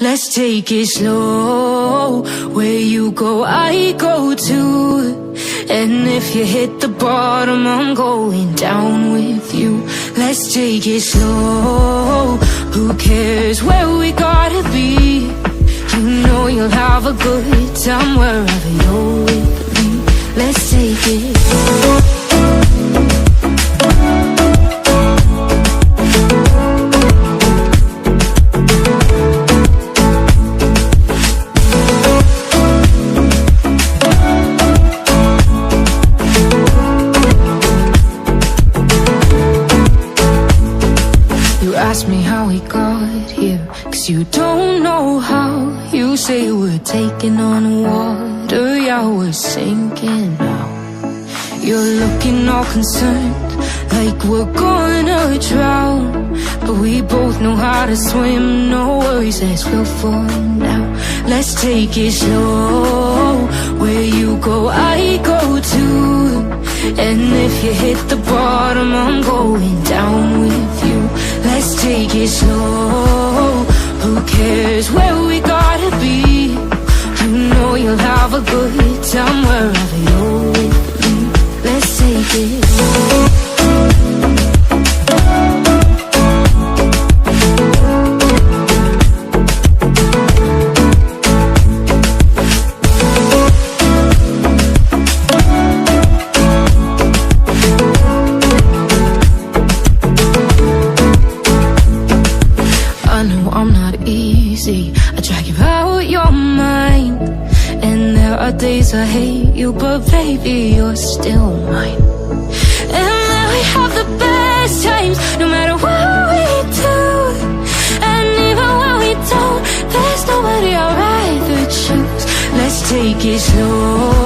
Let's take it slow. Where you go, I go too. And if you hit the bottom, I'm going down with you. Let's take it slow. Who cares where we gotta be? You know you'll have a good time wherever you're with me. Let's take it slow. Ask me how we got here, 'cause you don't know how. You say we're taking on water, yeah, we're sinking now. You're looking all concerned, like we're gonna drown. But we both know how to swim, no worries as we'll find out. Let's take it slow. Where you go, I go too. And if you hit the bottom, I'm going down with you. Let's take it slow. Who cares where we gotta be? You know you'll have a good time wherever you're with me. Let's take it slow. I drag you out your mind, and there are days I hate you, but baby, you're still mine. And then we have the best times, no matter what we do. And even when we don't, there's nobody I'd rather choose. Let's take it slow.